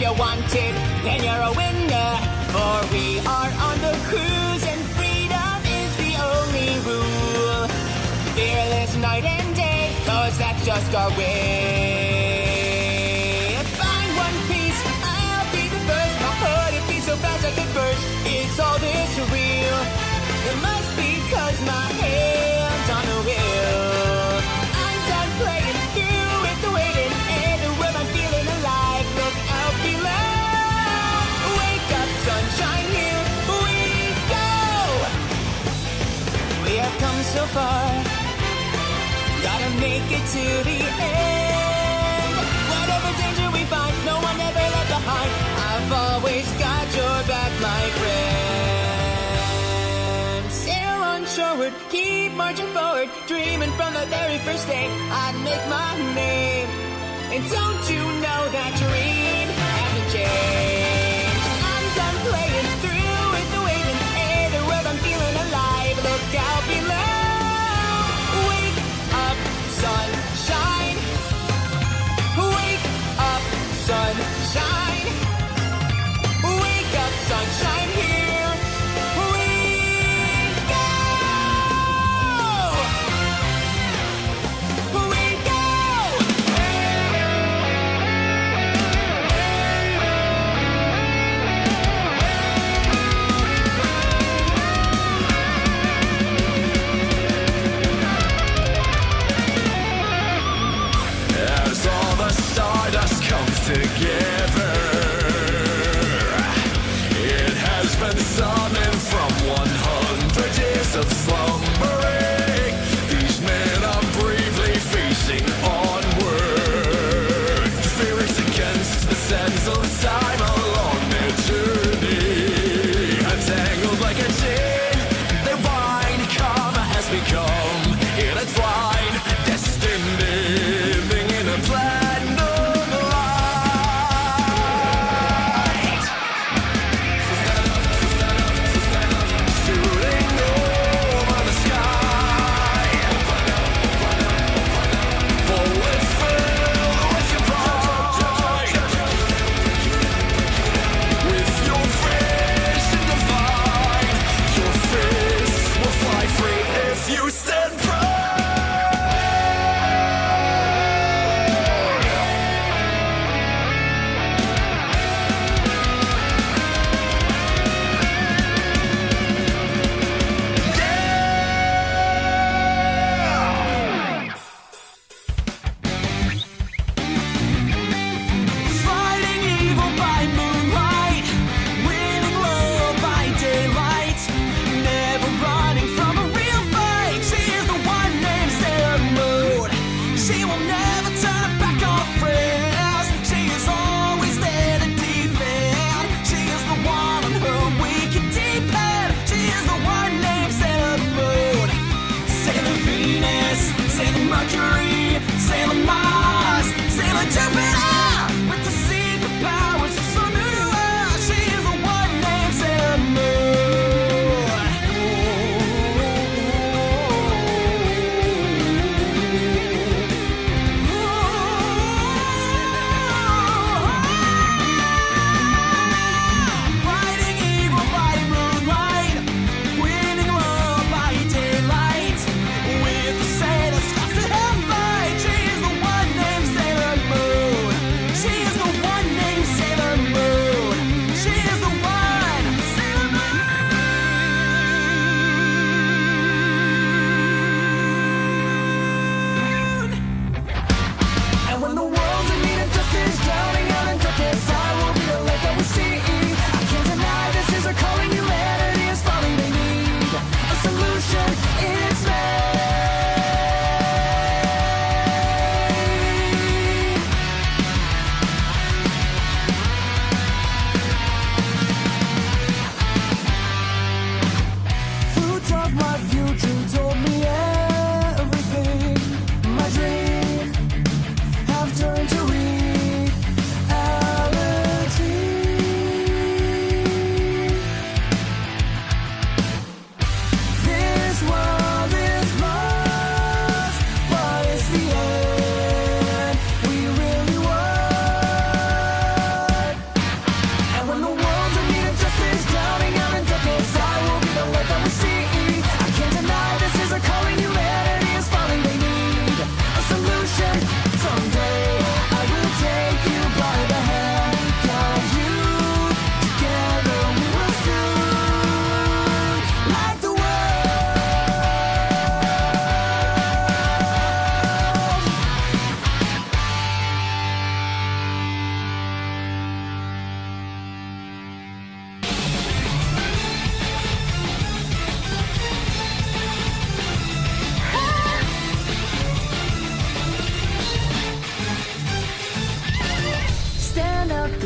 if you want it, then you're a winner. For we are on the cruise and freedom is the only rule. Fearless night and day, cause that's just our way. Find one piece, I'll be the first. My heart, it beats so fast I could burst. It's all this real. It must be cause my hands on the wheel. I'm done playing through with the waiting. Everywhere I'm feeling alive, look out below. Wake up, sunshine, here we go. We have come so far, gotta make it to the end. Whatever danger we find, no one ever left behind. I've always got your back, my friend. Sail on shoreward, keep marching forward, dreaming from the very first day I'd make my name. And don't you know that dream hasn't changed? I'm done playing through with the waiting. Everywhere I'm feeling alive, look out below. Wake up, sunshine. Wake up, sunshine. Wake up, sunshine, here we go. We go. As all the stardust comes together, it has been summoned from 100 years of slumbering. These men are bravely facing onward, furious against the sands of time along their journey. Entangled like a chain, their wine karma has become intertwined, destined, living in a platinum light.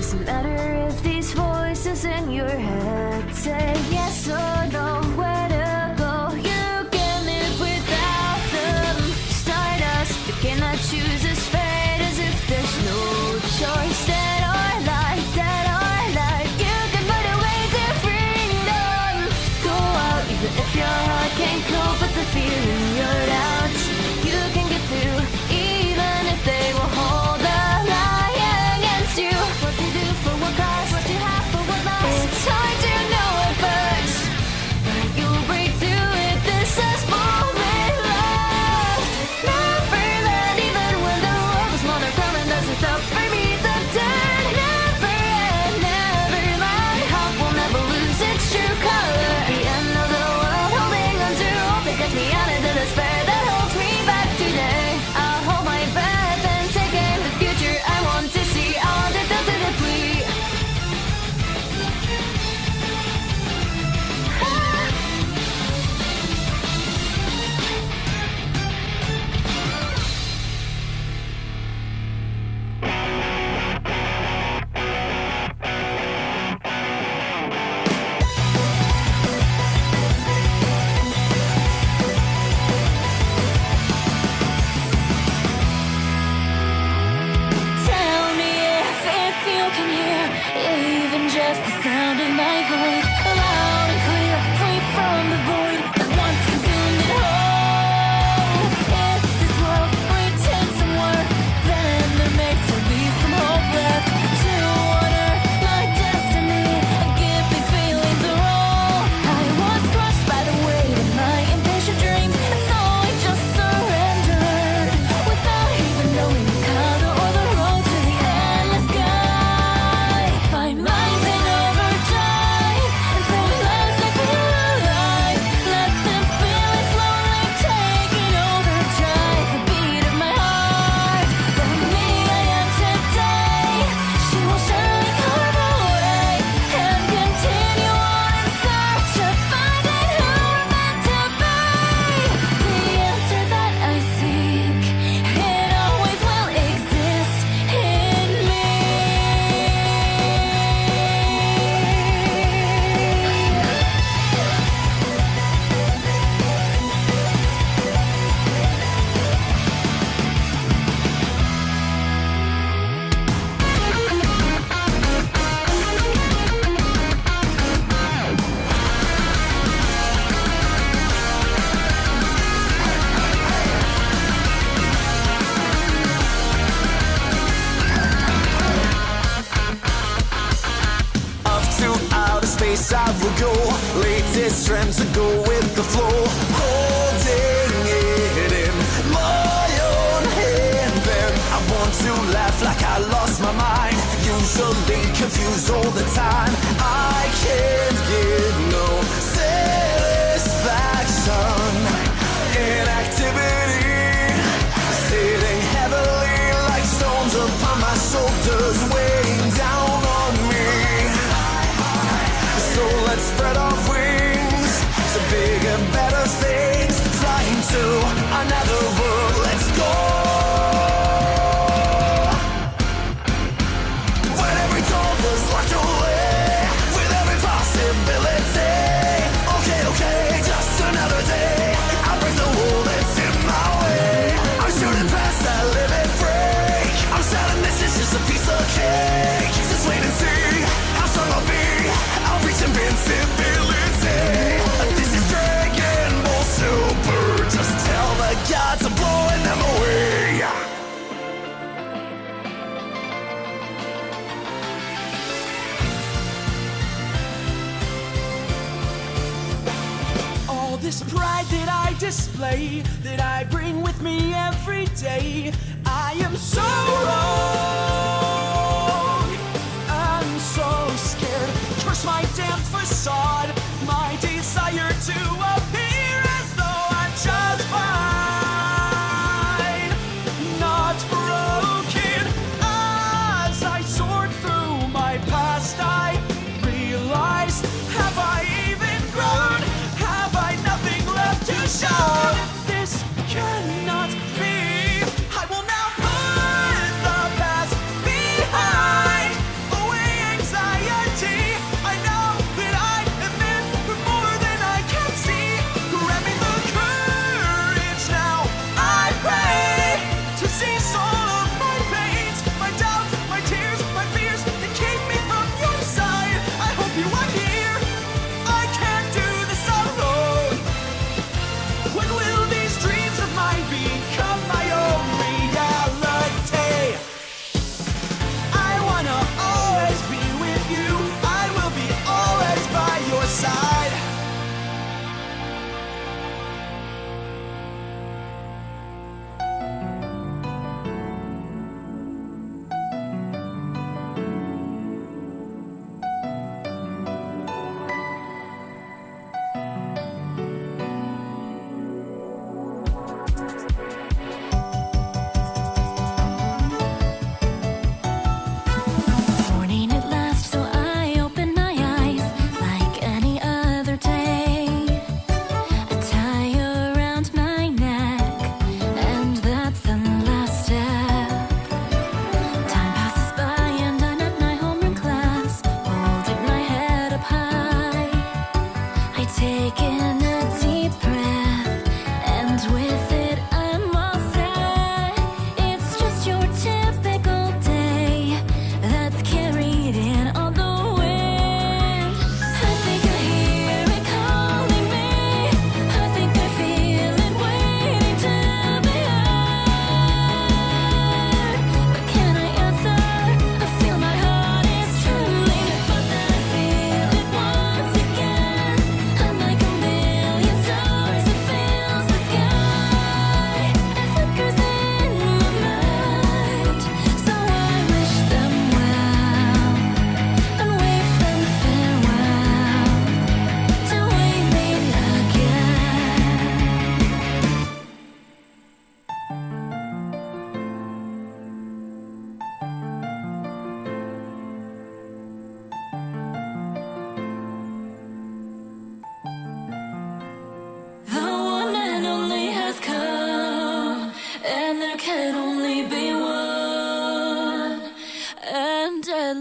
Doesn't matter if these voices in your head say yes or no, where to go. You can live without them. Stardust, you cannot choose this fate as if there's no choice. Dead or alive, dead or alive. You can put away to freedom. Go out even if your heart can't cope with the fear in your doubts. You can get through even if they will hold the lie against you. What to do for what cause, what to have for what loss. It's hard to know at first, but you'll break through it. This is moment love. Never let even when the world is monochrome doesn't stop for me to turn. Never and never let hope will never lose its true color. The end of the world holding on to hope that gets me out of the despair that holds me back today. I'll hold my breath and take in the future I want to see. I'll do to deplete. Tell me if you can hear even just the sound of my voice, loud and clear, free from the void that once consumed it whole. If this world retains some worth, then there may still be some hope left to honor my destiny and give these feelings a roll. I was crushed by the weight of my impatient dreams, and so I just surrendered without even knowing the color or the road to the endless sky. My mind's in overdrive, and so it lies like feel alive. Let them feel it slowly taking overdrive. The beat of my heart, the me I am today. She will surely carve away and continue on in search of finding who we're meant to be. The answer that I seek, it always will exist in me. Up to outer space I will go. Latest trend to go with the flow. Holding it in my own hand. Then I want to laugh like I lost my mind. Usually confused all the time. I can't get no satisfaction in activity. Sitting heavily like stones upon my shoulders, weighing down on me. So let's spread our wings to bigger, better things. Flying to another world, let's go. When every door was locked away, with every possibility. Okay, okay, just another day. I'll break the wall that's in my way. I'm shooting past that limit break. I'm selling this is just a piece of cake. Just wait and see how strong I'll be. I'll reach invincibility. This is Dragon Ball Super. Just tell the gods I'm blowing them away. All this pride that I display, that I bring with me every day, I am so wrong. I'm so scared. Curse my damn facade, my desire to appear as though I'm just fine, not broken. As I sort through my past, I realize, have I even grown? Have I nothing left to show? This cannot be. I will now put the past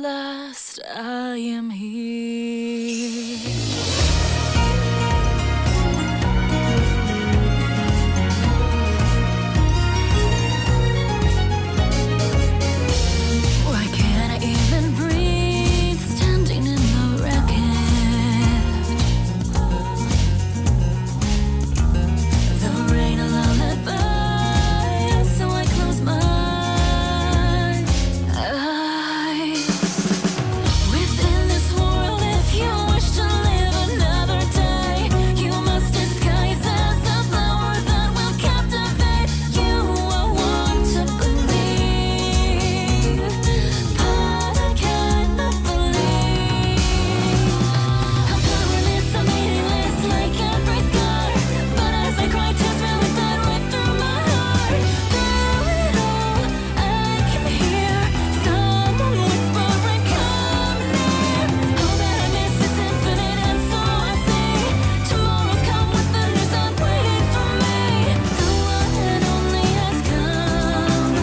last I am here. Why can't I even breathe standing in the wreckage? The rain a lullaby, so I close my eyes. Within this world, if you wish to live another day, you must disguise as a flower that will captivate you. I want to believe, but I cannot believe. I'm powerless, I'm meaningless like every scar. But as I cry, tears fell inside right through my heart. Through it all, I can hear someone whispering, come near. All that I miss is infinite, and so I say, tomorrow's come with the news I'm waiting for me. The one and only has come,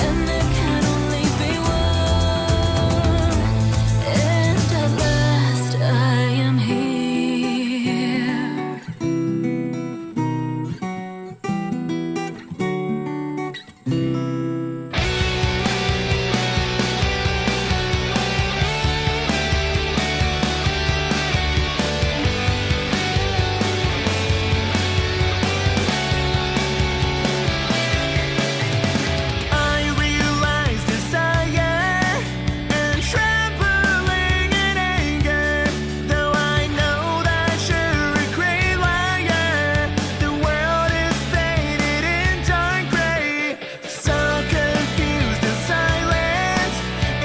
and there can only be one. And at last I am here. I realize desire and trembling in anger. Though I know that you're a great liar, the world is painted in dark gray. So confused and silent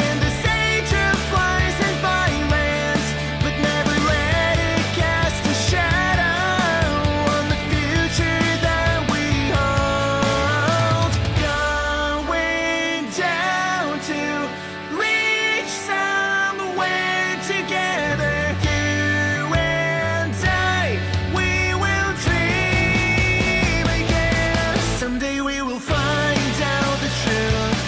in this age of lies and violence, but never let it cast a shadow on the future that we hold. Going down to reach somewhere together. You and I, we will dream again. Someday we will find out the truth,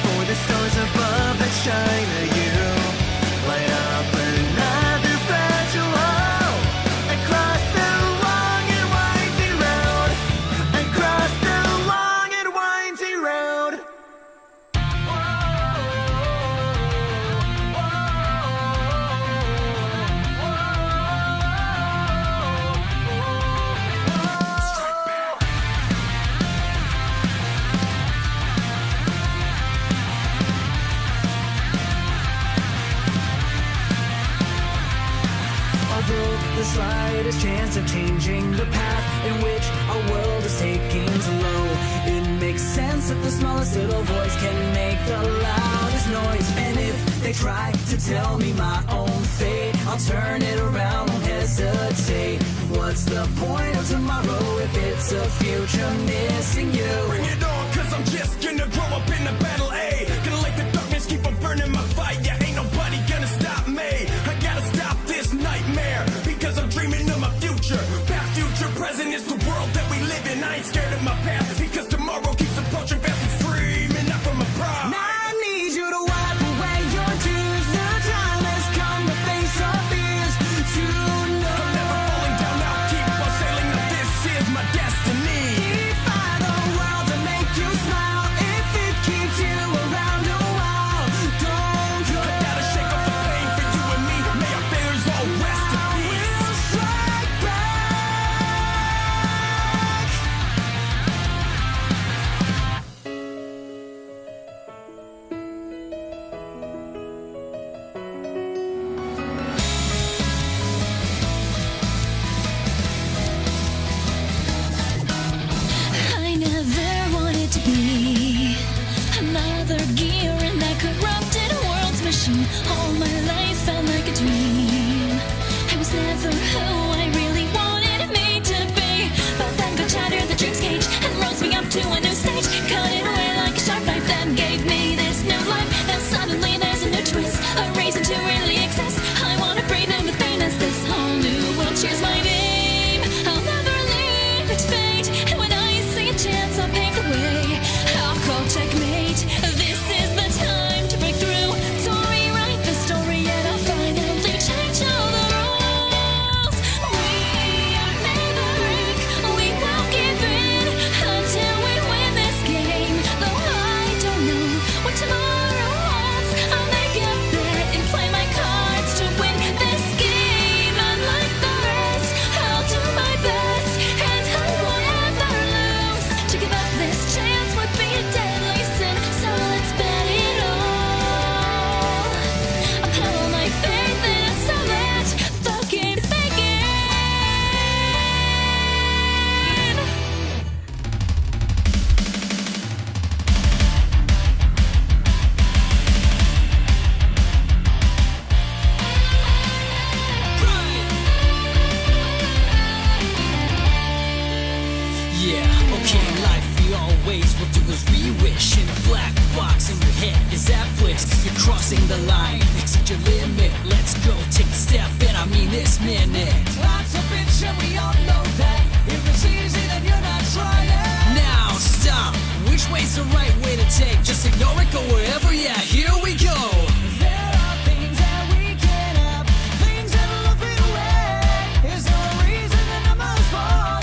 for the stars above that shine at you light up another fragile hole across the long and winding road, across the long and winding road. Although the slightest chance of changing the path in which our world is taking slow, it makes sense that the smallest little voice can make the loudest noise. And if they try to tell me my own fate, I'll turn it around, won't hesitate. What's the point of tomorrow if it's a future missing you? Bring it on, cause I'm just gonna grow up in the battle A. Gonna let the darkness keep on burning my fire. Ain't nobody gonna stop me. I gotta stop this nightmare, because I'm dreaming of my future. Past, future, present is the world that we live in. I ain't scared of my past, because tomorrow keeps approaching fast and screaming out from my pride. I need you to wipe away your tears. The time has come to face our fears. To know I'm never falling down, I'll keep on sailing. Now this is my destiny. defy the world to make you smile. If it keeps you around a while, don't crossing the line. Exceed your limit, let's go, take a step, and I mean this minute. Lots of bitch and we all know that. If it's easy then you're not trying. Now stop, which way's the right way to take? Just ignore it, go wherever, yeah, here we go. There are things that we can't have, things that will fade away. Is there a reason the numbers fall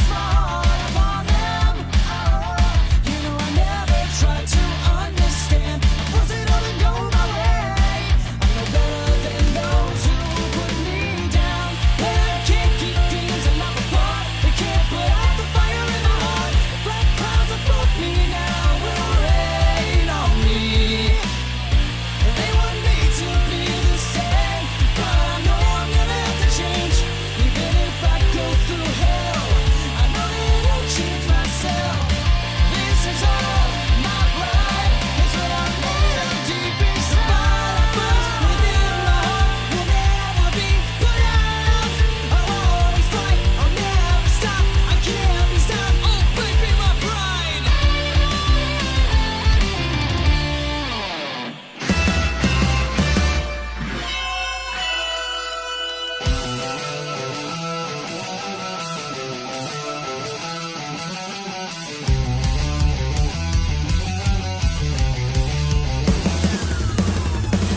upon them? Oh, you know I never tried to understand. I force it all to go my way. I'm no better than those who put me down. But I can't keep dreams and not apart. They can't put out the fire in my heart. Black clouds above me now will rain on me. They want me to be the same, but I know I'm gonna have to change. Even if I go through hell, I know that I'll change myself. This is all my pride. It's what I'm made of deep inside. A burst within my heart will never be put out. I'll always fight. I'll never stop. I can't be stopped. Oh, baby, my pride.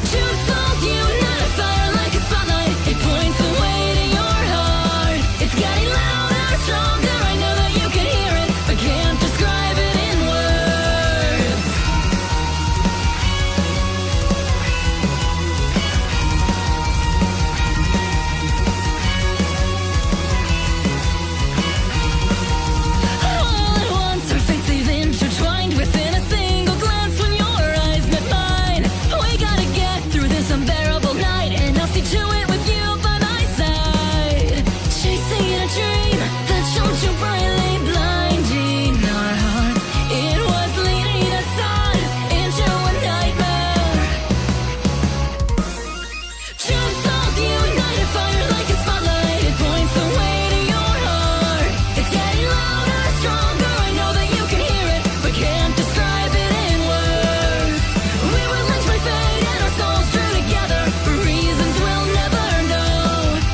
Two souls unite, a fire like a spotlight. It points the way to your heart. It's getting louder, stronger. I know that you can hear it, but can't describe it in words. All at once, our fates they've intertwined within a single glance. When your eyes met mine, we gotta get through this unbearable night, and I'll see to it with you by my side. Chasing a dream that shone too brightly, blinding our hearts. It was leading us on into a nightmare. Two souls unite, a fire like a spotlight. It points the way to your heart. It's getting louder, stronger. I know that you can hear it, but can't describe it in words. We were linked by fate, and our souls drew together for reasons we'll never know.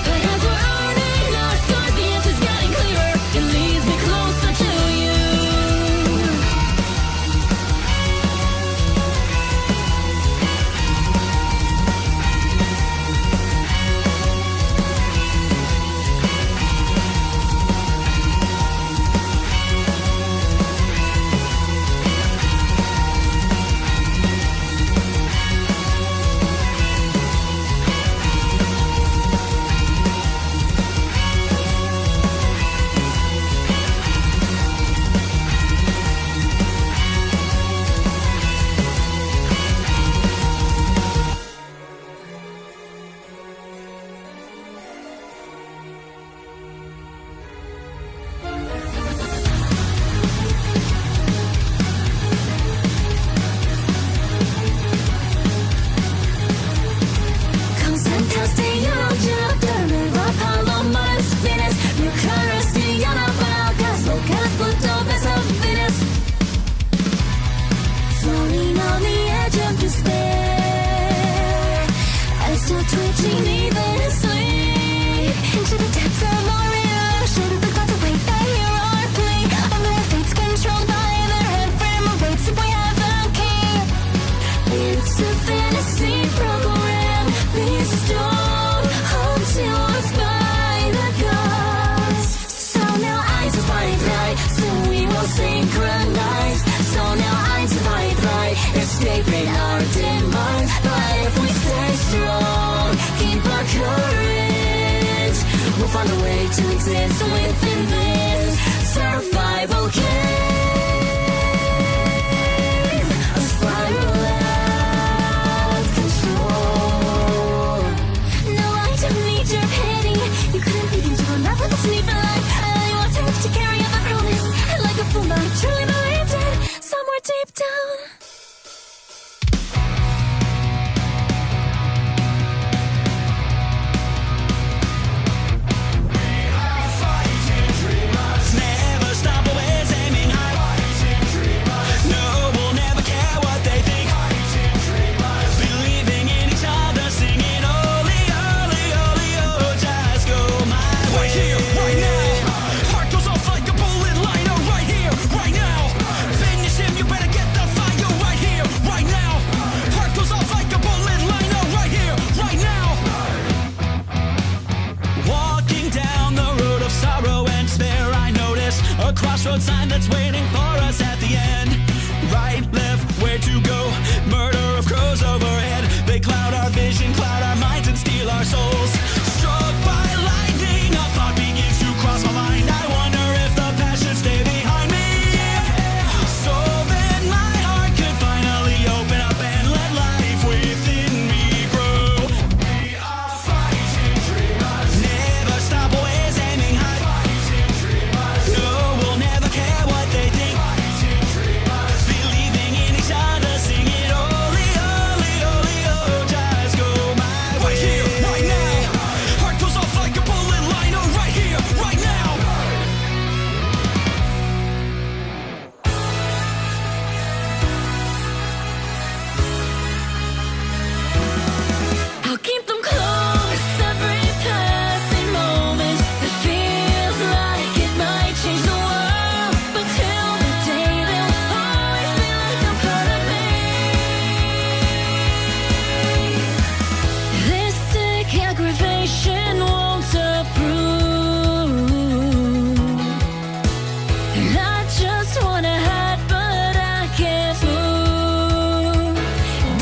But as we're earning our scars, the answer's getting clearer. It leads me closer to you. Floating on the edge of despair, I'm still twitching even asleep. Into the depths of our illusion, the gods await that hear our plea. Of their fates controlled by their head frame of weights if we have the key. It's a fantasy program bestowed onto us by the gods. So now eyes are wide right, so we will synchronize. So now eyes are wide right, escaping our demise. But if we stay strong, keep our courage, we'll find a way to exist within this survival game. A spiral out of control. No, I don't need your pity. You couldn't begin to remember this need for life. I wanted to carry out the promise. Like a fool, I truly believed it. Somewhere deep down. Never stop always aiming our souls. Struck by lightning, a thought begins to cross my mind. I wonder if the past should stay behind me. So then my heart could finally open up and let life within me grow. We are fighting dreamers. Never stop, always aiming high. Fighting dreamers. No, we'll never care what they think. Fighting dreamers. Believing in each other, sing it only, only, only, oh, just go my way. Right here, right now. Heart goes off like a bullet line. Oh, right here, right now. I'll keep them close every passing moment. It feels like it might change the world, but till the day they'll always be like a part of me. This sick aggravation won't approve, and I just wanna hide, but I can't move.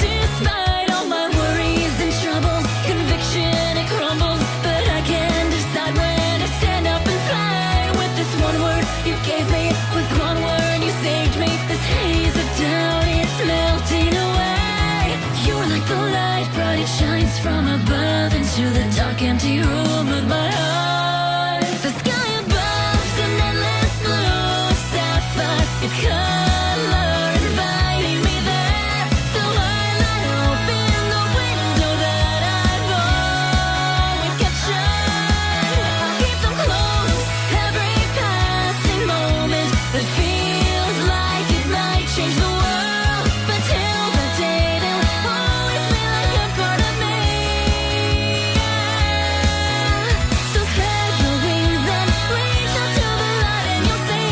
Despite all my worries and troubles, conviction it crumbles, but I can't decide when to stand up and fly. With this one word you gave me, with one word you saved me. This haze of doubt, it's melting away. You're like the light, bright it shines from above into the dark empty room of my heart. The sky above's an endless blue sapphire. It's color inviting me there, so I let open the window that I've always kept shut. I'll keep them close every passing moment. It feels like it might change the world, but till the day they'll always be like a part of me. So spread your wings and reach out to the light, and you'll see.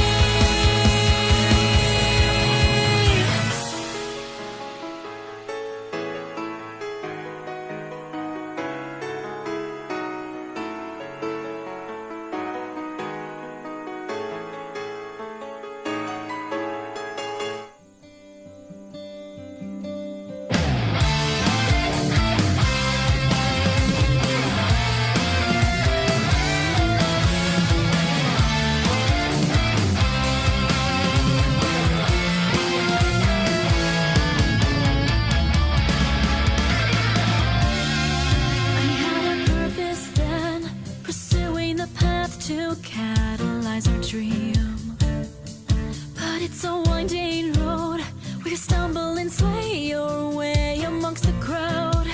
I had a purpose then, pursuing the path to catalyze our dream. But it's a winding road where you stumble and sway your way amongst the crowd.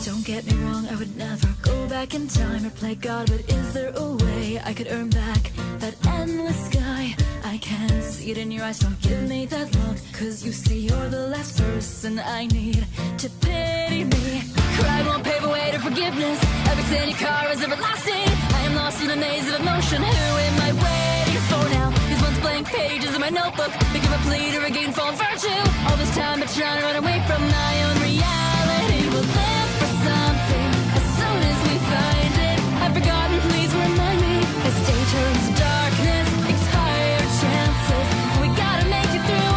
Don't get me wrong, I would never go back in time or play God, but is there a way I could earn back that endless sky? I can see it in your eyes, don't give me that look, 'cause you see you're the last person I need to pity me. Cry won't pave a way to forgiveness. Every sin you carve is everlasting. I am lost in a maze of emotion. Who am I waiting for now? These once blank pages in my notebook become a plea to regain fallen virtue. All this time I've been trying to run away from my own reality. We'll live for something as soon as we find it. I've forgotten, please remind me. As day turns to darkness, expired chances. We gotta make it through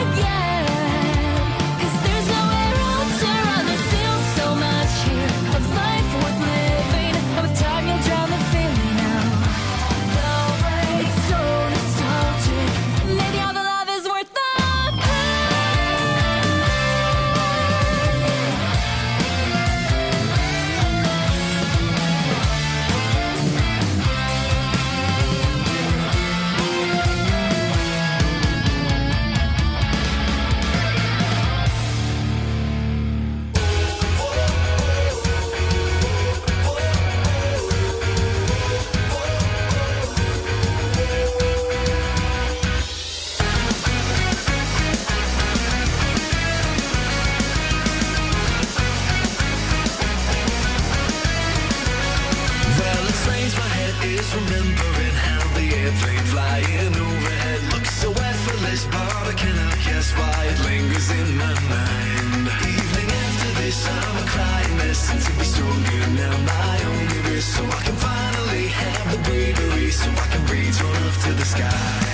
again, 'cause there's nowhere else to run. There's still so much here of life worth living. And with time you'll drown the feeling out. It's so nostalgic. Maybe all the love is worth the remembering how the airplane flying overhead looks so effortless, but I cannot guess why it lingers in my mind. Evening after this, I'm a crying mess, and to be stronger now, my only wish, so I can finally have the bravery, so I can reach off to the sky.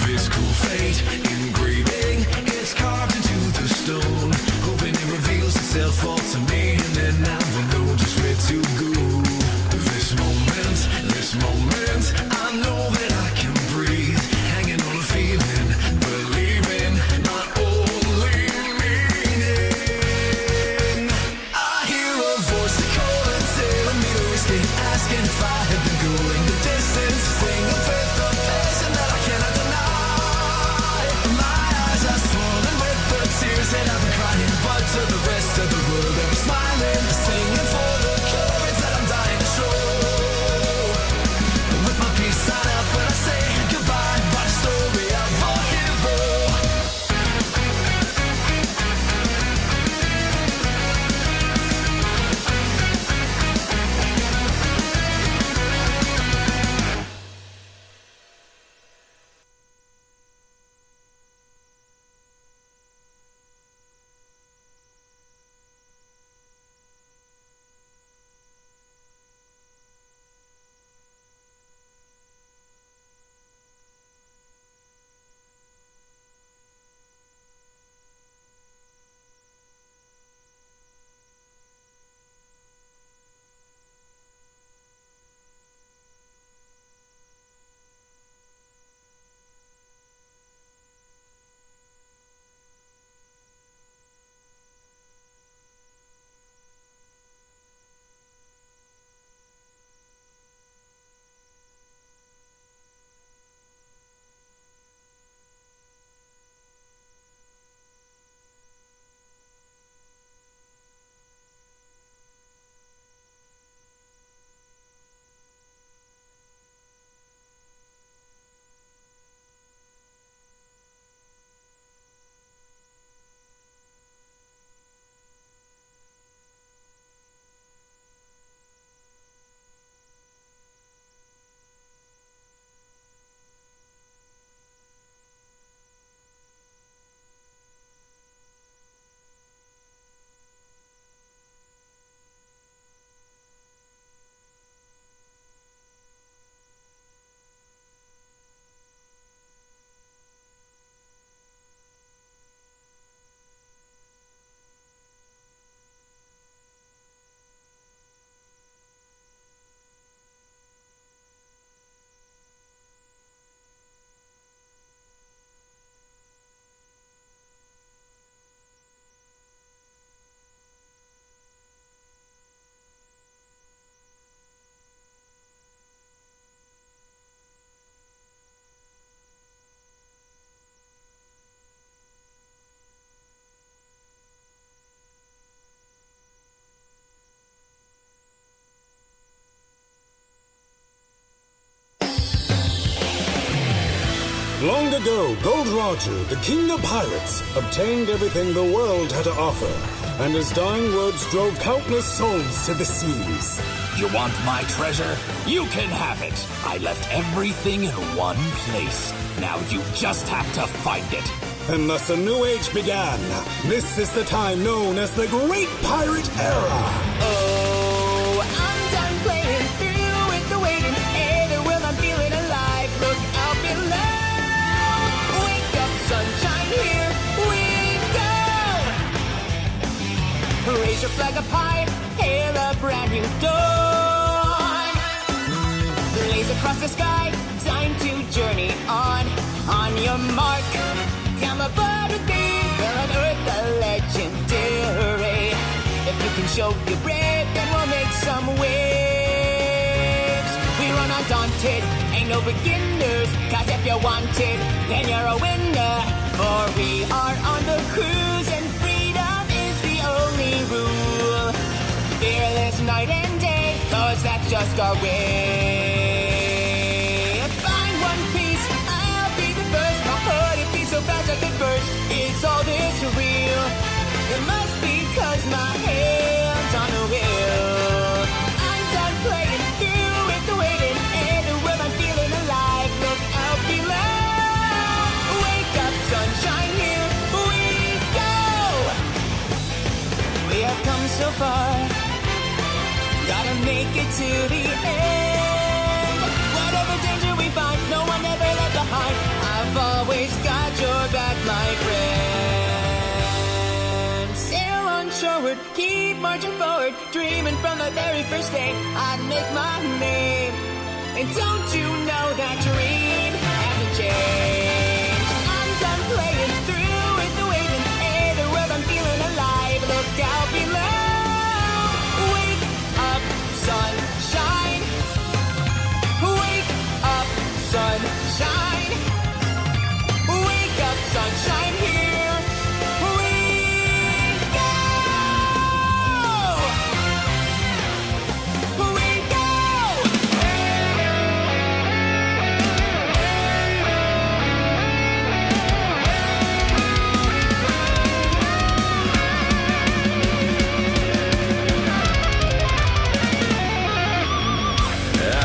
This cool fate engraving, it's carved into the stone, hoping it reveals itself all to me, and then I will know just where to go. Long ago, Gold Roger, the king of pirates, obtained everything the world had to offer, and his dying words drove countless souls to the seas. You want my treasure? You can have it. I left everything in one place. Now you just have to find it. And thus a new age began. This is the time known as the Great Pirate Era. Oh, I'm done playing through with the waiting. Hey, the world, I'm feeling alive. Look out below. Wake up, sunshine, here we go. Raise your flag up high, hail a brand new dawn. Blaze across the sky, time to journey on. On your mark, come aboard with me. We'll unearth the legendary. If you can show you're brave, then we'll make some waves. We run undaunted, ain't no beginners. Cause if you're wanted, then you're a winner. For we are on the cruise, and freedom is the only rule. Fearless night and day, cause that's just our way. Find one piece, I'll be the first. My heart, it beats so fast I could burst. It's all this real. It must be cause my hands on the wheel. I'm done playing through with the waiting. In the world, I'm feeling alive. Look out below. Wake up, sunshine, here we go. We have come so far. Gotta make it to the end. Whatever danger we find, no one ever left behind. I've always got your back, my friend. Sail on shoreward, keep marching forward. Dreaming from the very first day I'd make my name. And don't you know that dream hasn't changed? I'm done playing through with the waiting. Hey, the world, I'm feeling alive. Look out below. Wake up, sunshine. Wake up, sunshine. Wake up, sunshine, here we go. We go.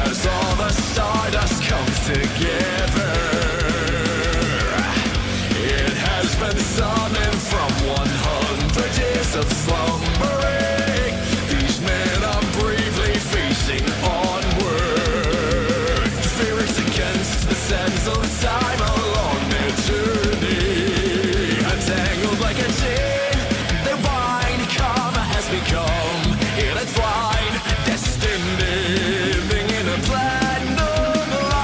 As all the stardust comes together, it has been summoned from 100 years of slumbering. These men are bravely facing onward, fearless against the sands of time along their journey. Entangled like a chain, their wine karma has become intertwined, destined, living in a platinum light.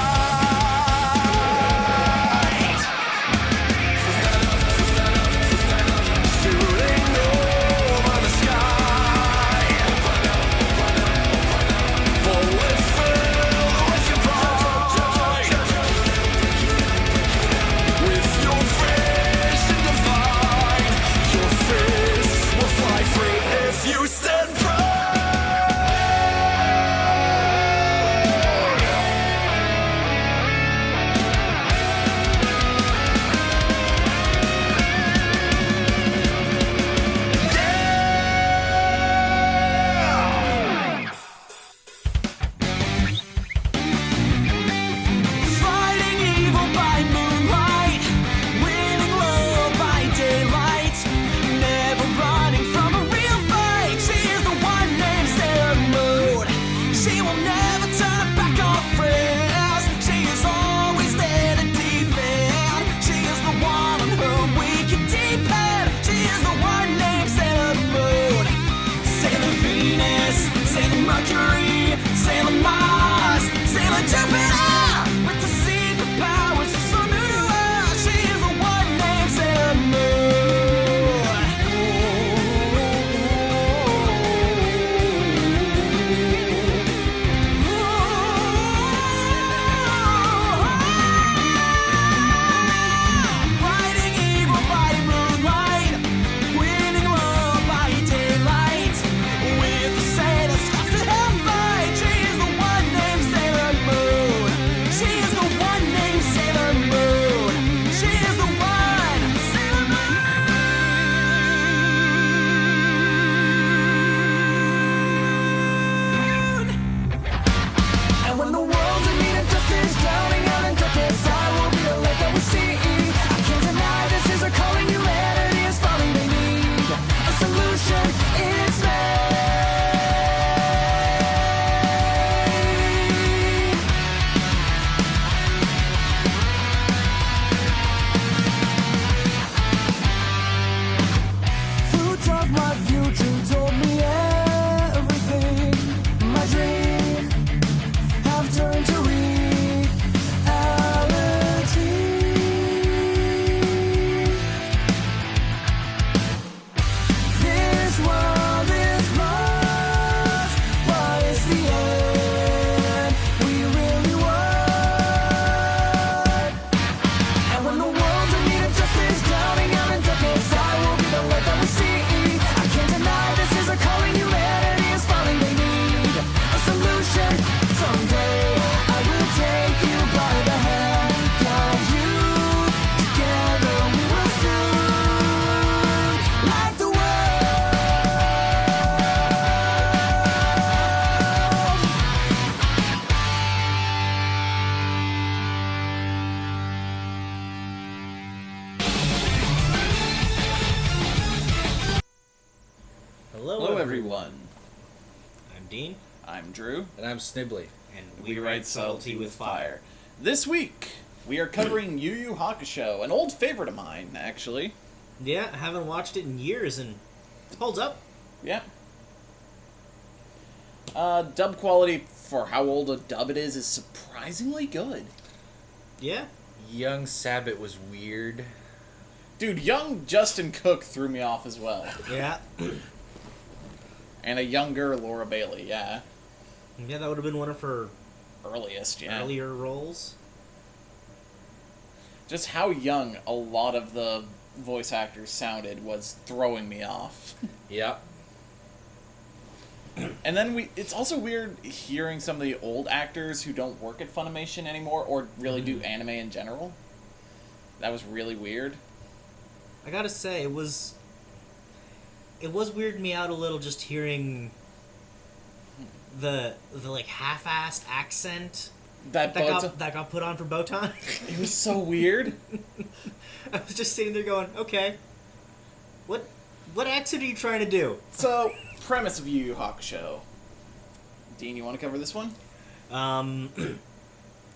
I'm Drew. And I'm Snibbly. And We write Subtlety with Fire. This week, we are covering Yu Yu Hakusho, an old favorite of mine, actually. Yeah, I haven't watched it in years, and it holds up. Yeah. Dub quality for how old a dub it is surprisingly good. Yeah. Young Sabbath was weird. Dude, young Justin Cook threw me off as well. Yeah. And a younger Laura Bailey, yeah. Yeah, that would have been one of her Earliest, yeah. earlier roles. Just how young a lot of the voice actors sounded was throwing me off. Yep. And then it's also weird hearing some of the old actors who don't work at Funimation anymore or really do anime in general. That was really weird. I gotta say, it was weirding me out a little just hearing the like half-assed accent That got put on for Botan. It was so weird. I was just sitting there going, okay, what accent are you trying to do? So, premise of Yu Yu Hakusho. Dean, you want to cover this one?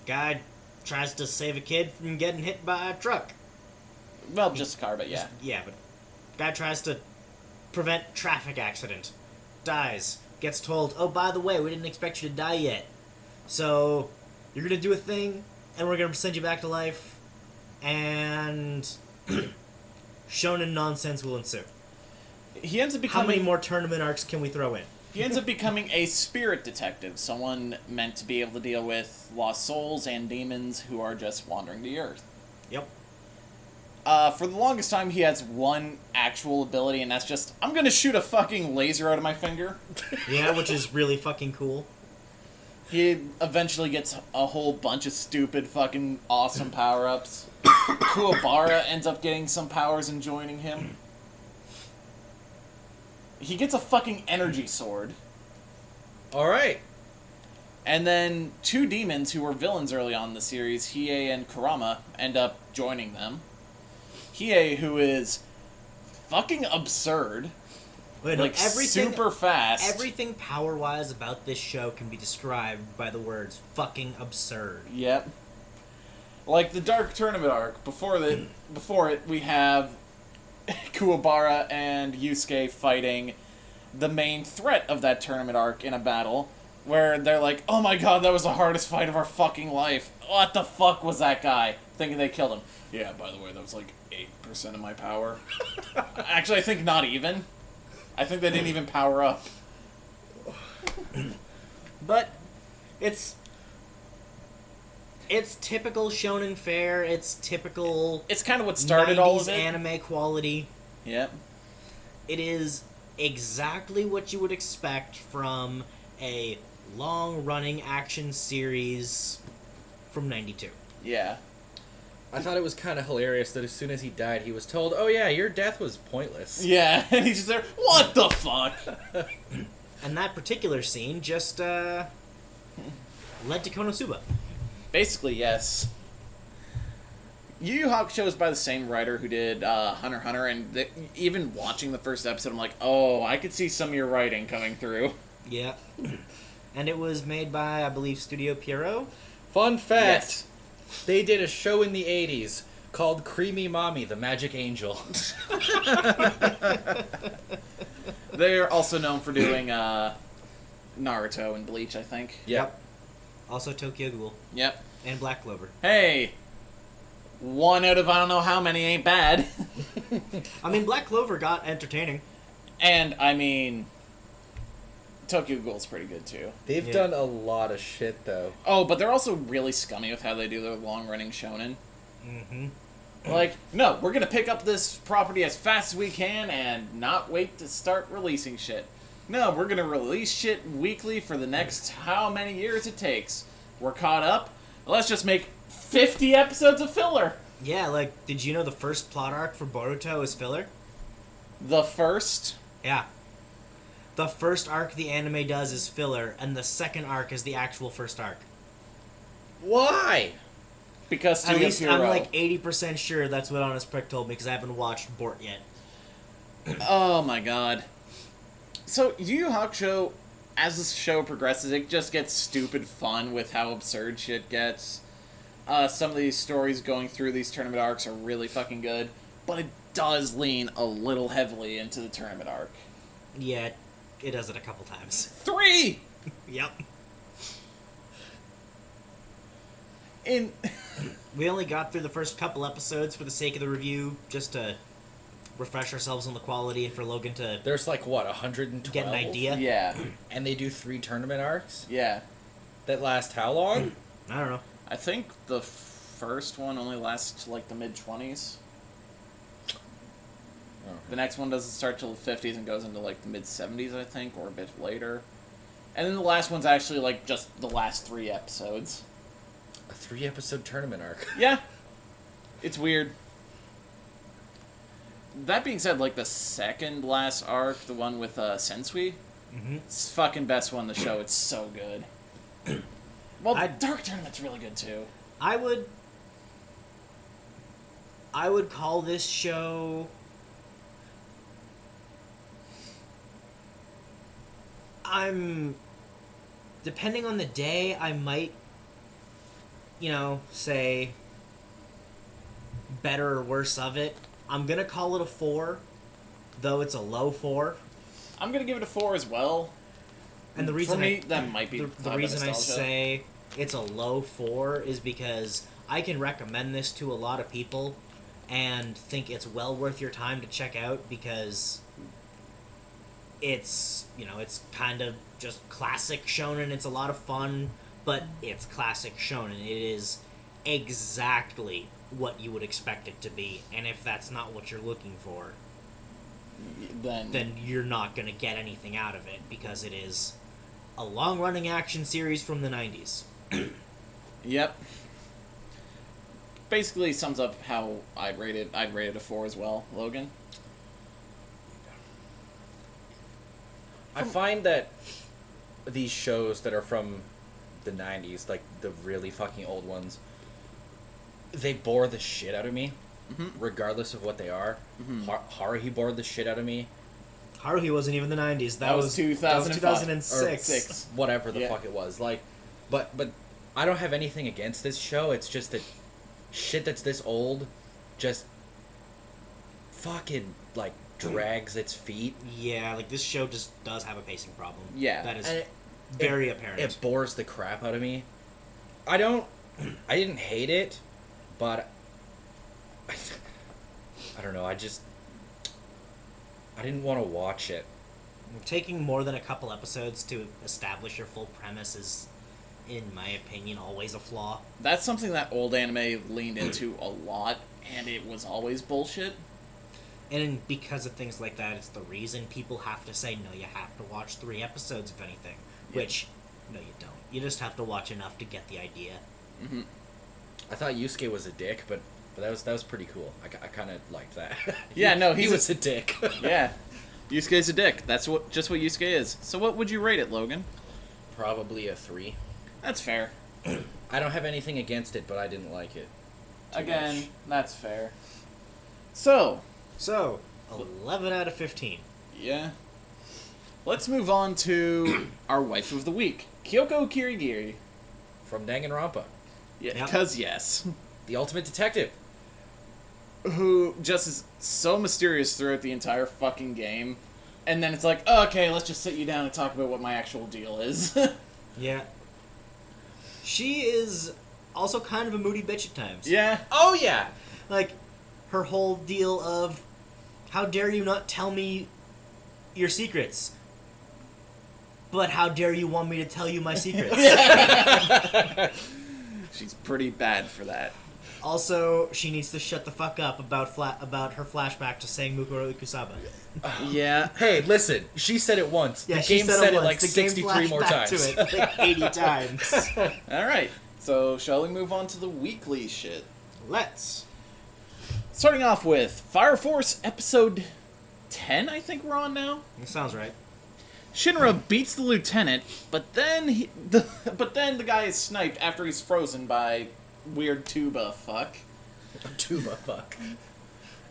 Guy tries to save a kid from getting hit by a truck. Well, just a car, but yeah. Yeah, but guy tries to prevent traffic accident. Dies. Gets told, oh, by the way, we didn't expect you to die yet. So, you're gonna do a thing, and we're gonna send you back to life, and shonen nonsense will ensue. He ends up How becoming... many more tournament arcs can we throw in? He ends up becoming a spirit detective, someone meant to be able to deal with lost souls and demons who are just wandering the earth. Yep. For the longest time, he has one actual ability, and that's just, I'm gonna shoot a fucking laser out of my finger. Yeah, which is really fucking cool. He eventually gets a whole bunch of stupid fucking awesome power-ups. Kuwabara ends up getting some powers and joining him. He gets a fucking energy sword. Alright. And then two demons who were villains early on in the series, Hiei and Kurama, end up joining them. Hiei, who is fucking absurd. Wait, like, super fast. Everything power-wise about this show can be described by the words fucking absurd. Yep. Like the Dark Tournament arc, before it, we have Kuwabara and Yusuke fighting the main threat of that tournament arc in a battle, where they're like, oh my god, that was the hardest fight of our fucking life. What the fuck was that guy? Thinking they killed him. Yeah, by the way, that was like 8% of my power. Actually, I think not even. I think they didn't even power up. But it's typical shonen fare. It's typical. It's kind of what started all of it. Anime quality. Yep. It is exactly what you would expect from a long-running action series from '92. Yeah. I thought it was kind of hilarious that as soon as he died, he was told, oh yeah, your death was pointless. Yeah, and he's just there, what the fuck? And that particular scene just led to Konosuba. Basically, yes. Yu Yu Hakusho is by the same writer who did Hunter x Hunter, and even watching the first episode, I'm like, oh, I could see some of your writing coming through. Yeah. And it was made by, I believe, Studio Pierrot. Fun fact, Yes. they did a show in the 80s called Creamy Mommy, the Magic Angel. They're also known for doing Naruto and Bleach, I think. Yep. Also Tokyo Ghoul. Yep. And Black Clover. Hey, 1 out of I don't know how many ain't bad. I mean, Black Clover got entertaining. And, I mean, Tokyo Ghoul's pretty good, too. They've done a lot of shit, though. Oh, but they're also really scummy with how they do their long-running shonen. Mm-hmm. Like, no, we're gonna pick up this property as fast as we can and not wait to start releasing shit. No, we're gonna release shit weekly for the next how many years it takes. We're caught up. Let's just make 50 episodes of filler. Yeah, like, did you know the first plot arc for Boruto is filler? The first? Yeah. The first arc the anime does is filler, and the second arc is the actual first arc. Why? Because At least Hero. I'm like 80% sure that's what Honest Prick told me, because I haven't watched Bort yet. Oh my god. So, Yu Yu Hakusho as the show progresses, it just gets stupid fun with how absurd shit gets. Some of these stories going through these tournament arcs are really fucking good, but it does lean a little heavily into the tournament arc. Yeah, it does it a couple times. 3! Yep. We only got through the first couple episodes for the sake of the review, just to refresh ourselves on the quality and for Logan to There's like, what, 112? get an idea. Yeah. And they do 3 tournament arcs? Yeah. That last how long? I don't know. I think the first one only lasts to like the mid-20s. Oh. The next one doesn't start till the 50s and goes into like the mid-70s, I think, or a bit later. And then the last one's actually like just the last 3 episodes. A 3-episode tournament arc. Yeah. It's weird. That being said, like the second last arc, the one with Sensui, it's the fucking best one in the show. It's so good. Well, Dark Tournament's really good too. I would call this show depending on the day, I might say better or worse of it. I'm gonna call it a 4, though it's a low 4. I'm gonna give it a 4 as well. And the reason for me, that might be the reason I say it's a low 4 is because I can recommend this to a lot of people and think it's well worth your time to check out because it's kind of just classic shonen. It's a lot of fun, but it's classic shonen. It is exactly what you would expect it to be, and if that's not what you're looking for, then you're not going to get anything out of it because it is a long-running action series from the 90s. Yep. Basically sums up how I'd rate it. I'd rate it a 4 as well. Logan? I find that these shows that are from the 90s, like the really fucking old ones, they bore the shit out of me, regardless of what they are. Haruhi bored the shit out of me. Haruhi wasn't even the 90s. That was 2006. Whatever the fuck it was. Like, but I don't have anything against this show. It's just that shit that's this old just fucking, like, drags its feet. Yeah, like, this show just does have a pacing problem. Yeah. That is very apparent. It bores the crap out of me. I didn't hate it, but I don't know, I didn't want to watch it. Taking more than a couple episodes to establish your full premise is, in my opinion, always a flaw. That's something that old anime leaned into a lot, and it was always bullshit. And because of things like that, it's the reason people have to say, no, you have to watch 3 episodes of anything. Yep. Which, no, you don't. You just have to watch enough to get the idea. Mm-hmm. I thought Yusuke was a dick, but that was pretty cool. I kind of liked that. Yeah, no, he was a dick. Yeah, Yusuke's a dick. That's just what Yusuke is. So what would you rate it, Logan? Probably a 3. That's fair. I don't have anything against it, but I didn't like it. Again, much. that's fair. So, 11 out of 15. Yeah. Let's move on to our wife of the week, Kyoko Kirigiri. From Danganronpa. Yeah, because yes. The ultimate detective. Who just is so mysterious throughout the entire fucking game. And then it's like, oh, okay, let's just sit you down and talk about what my actual deal is. Yeah. She is also kind of a moody bitch at times. Yeah. Oh, yeah. Like, her whole deal of, how dare you not tell me your secrets? But how dare you want me to tell you my secrets? She's pretty bad for that. Also, she needs to shut the fuck up about her flashback to saying Mukuro Ikusaba. Yeah. Hey, listen. She said it once. Yeah, the she game said said it it like once. The game 63 more flashed back times. to it like 80 times. Alright, so shall we move on to the weekly shit? Let's. Starting off with Fire Force episode 10, I think we're on now. That sounds right. Shinra beats the lieutenant, but then the guy is sniped after he's frozen by weird tuba fuck. Tuba fuck.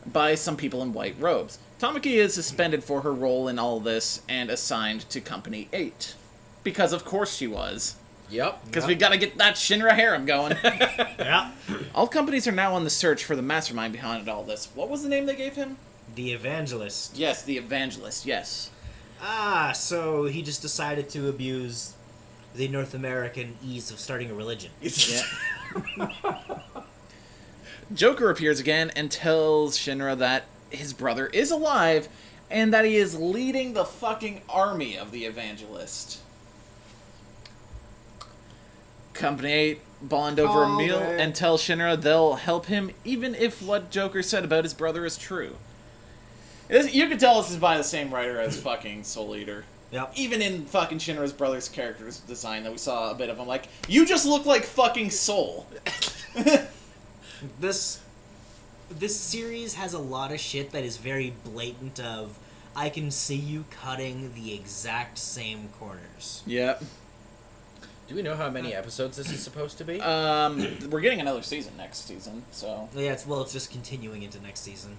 By some people in white robes. Tamaki is suspended for her role in all this and assigned to Company 8. Because of course she was. Yep. Because we gotta get that Shinra harem going. Yeah. All companies are now on the search for the mastermind behind all this. What was the name they gave him? The Evangelist. Yes, the Evangelist, yes. So he just decided to abuse the North American ease of starting a religion. Yeah. Joker appears again and tells Shinra that his brother is alive and that he is leading the fucking army of the Evangelist. Company 8 bond over a meal and tell Shinra they'll help him even if what Joker said about his brother is true. You can tell this is by the same writer as fucking Soul Eater. Yep. Even in fucking Shinra's brother's character's design that we saw a bit of him, like, you just look like fucking Soul. This series has a lot of shit that is very blatant of, I can see you cutting the exact same corners. Yep. Do we know how many episodes this is supposed to be? We're getting another season next season, so... Yeah, it's just continuing into next season.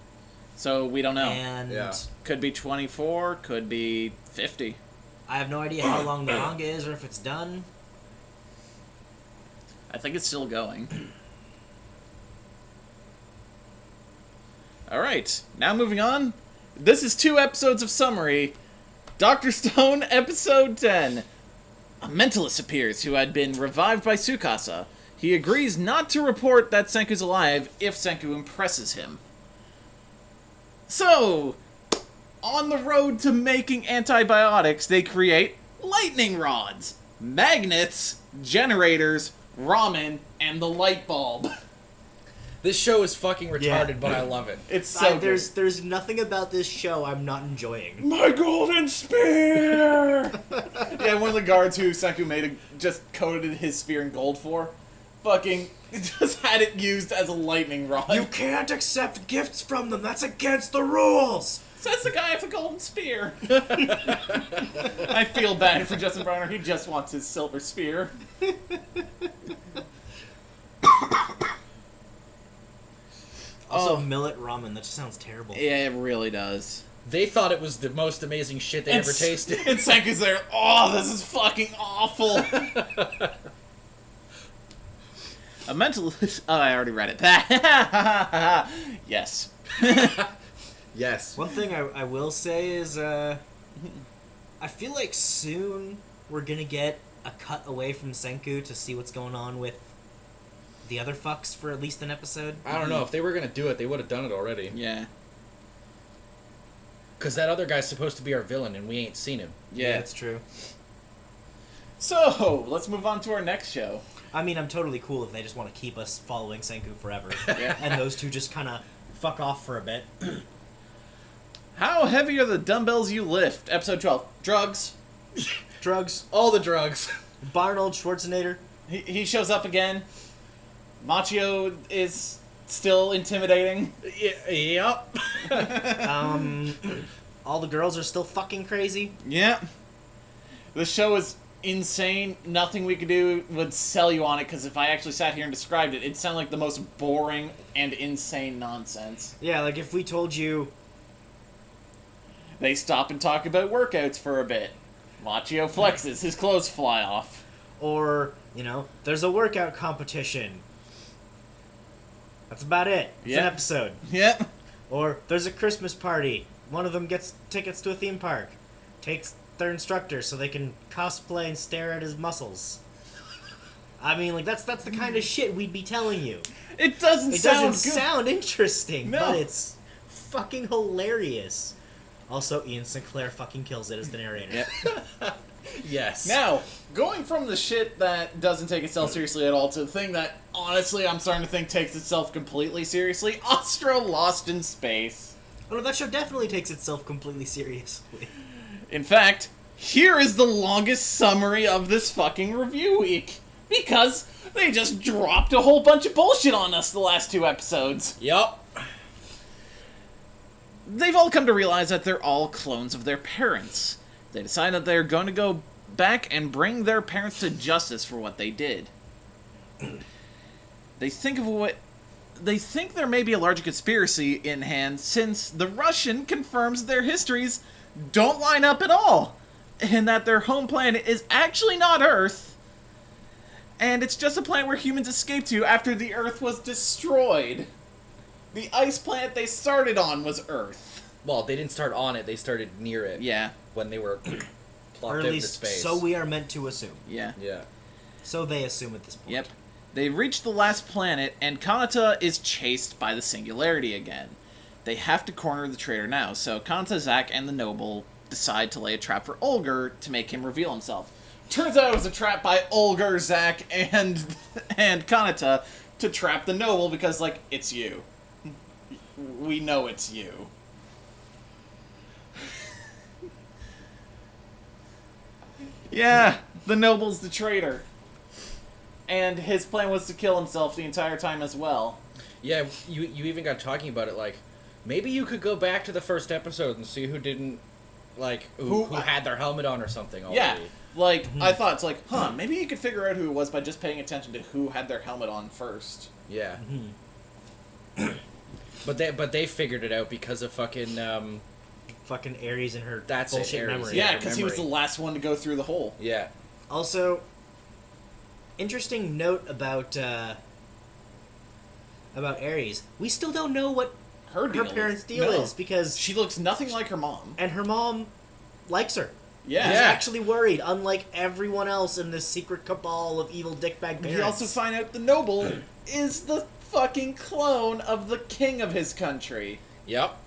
So we don't know. And Could be 24, could be 50. I have no idea how long the manga is or if it's done. I think it's still going. Alright, now moving on. This is 2 episodes of summary. Dr. Stone, episode 10. A mentalist appears who had been revived by Tsukasa. He agrees not to report that Senku's alive if Senku impresses him. So, on the road to making antibiotics, they create lightning rods, magnets, generators, ramen, and the light bulb. This show is fucking retarded, but I love it. It's so good. There's nothing about this show I'm not enjoying. My golden spear! Yeah, one of the guards who Senku just coated his spear in gold for, fucking just had it used as a lightning rod. You can't accept gifts from them. That's against the rules. Says the guy with the golden spear. I feel bad for Justin Browner. He just wants his silver spear. Also, millet ramen. That just sounds terrible. Yeah, it really does. They thought it was the most amazing shit they ever tasted. And Senku's there, oh, this is fucking awful. A mentalist... Oh, I already read it. Yes. Yes. One thing I will say is, I feel like soon we're gonna get a cut away from Senku to see what's going on with the other fucks for at least an episode. I don't know. If they were going to do it, they would have done it already. Yeah. Because that other guy's supposed to be our villain, and we ain't seen him. Yeah, that's true. So, let's move on to our next show. I mean, I'm totally cool if they just want to keep us following Senku forever. Yeah. And those two just kind of fuck off for a bit. How heavy are the dumbbells you lift? Episode 12. Drugs. Drugs. All the drugs. Arnold Schwarzenegger. He shows up again. Machio is still intimidating. Yep. All the girls are still fucking crazy. Yeah. The show is insane. Nothing we could do would sell you on it, because if I actually sat here and described it, it'd sound like the most boring and insane nonsense. Yeah, like if we told you... They stop and talk about workouts for a bit. Machio flexes, his clothes fly off. Or, there's a workout competition. That's about it. It's an episode. Yep. Or there's a Christmas party. One of them gets tickets to a theme park. Takes their instructor so they can cosplay and stare at his muscles. I mean, like, that's the kind of shit we'd be telling you. It doesn't sound good. Sound interesting, No. but it's fucking hilarious. Also, Ian Sinclair fucking kills it as the narrator. Yep. Yes. Now, going from the shit that doesn't take itself seriously at all to the thing that, honestly, I'm starting to think takes itself completely seriously, Astro Lost in Space. Oh no, that show definitely takes itself completely seriously. In fact, here is the longest summary of this fucking review week. Because they just dropped a whole bunch of bullshit on us the last 2 episodes. Yup. They've all come to realize that they're all clones of their parents. They decide that they're going to go back and bring their parents to justice for what they did. They think there may be a larger conspiracy in hand since the Russian confirms their histories don't line up at all. and that their home planet is actually not Earth, and it's just a planet where humans escaped to after the Earth was destroyed. The ice planet they started on was Earth. Well, they didn't start on it, they started near it. Yeah. When they were Or plopped at into least space. so we are meant to assume. Yeah. Yeah. So they assume at this point. Yep. They reach the last planet, and Kanata is chased by the Singularity again. They have to corner the traitor now, so Kanata, Zack, and the Noble decide to lay a trap for Olger to make him reveal himself. Turns out it was a trap by Olger, Zack, and Kanata to trap the Noble because, like, it's you. We know it's you. Yeah, the Noble's the traitor. And his plan was to kill himself the entire time as well. Yeah, you even got talking about it, like, maybe you could go back to the first episode and see who didn't, like, who had their helmet on or something already. Yeah, like, I thought, it's like, maybe you could figure out who it was by just paying attention to who had their helmet on first. Yeah. But they figured it out because of fucking, Fucking Ares and her That's it, bullshit Ares. memory. Yeah, because he was the last one to go through the hole. Yeah. Also, interesting note about Ares. We still don't know what Her deal parents' is- deal no. is because She looks nothing like her mom. and her mom likes her. Yeah. She's actually worried, unlike everyone else in this secret cabal of evil dickbag parents. We also find out the Noble is the fucking clone of the king of his country. Yep.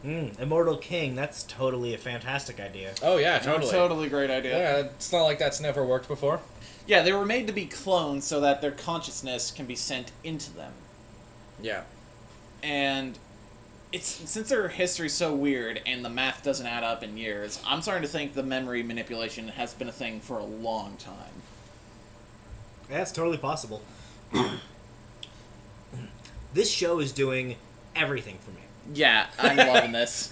Immortal King. That's totally a fantastic idea. Oh, yeah, totally. Totally great idea. Yeah, it's not like that's never worked before. Yeah, they were made to be clones so that their consciousness can be sent into them. Yeah. And since their history's so weird and the math doesn't add up in years, I'm starting to think the memory manipulation has been a thing for a long time. Yeah, it's totally possible. This show is doing everything for me. Yeah, I'm loving this.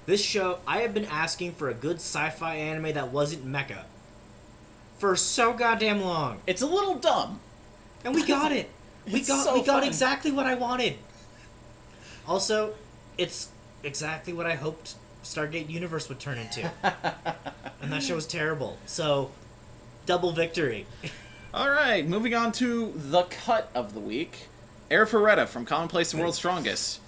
This show, I have been asking for a good sci-fi anime that wasn't mecha for so goddamn long, It's a little dumb. and we got it. We It's got so fun. exactly what I wanted. Also, it's exactly what I hoped Stargate Universe would turn into, and that show was terrible. So, double victory. Alright, moving on to the cut of the week. Airfaretta from Commonplace and World's Strongest.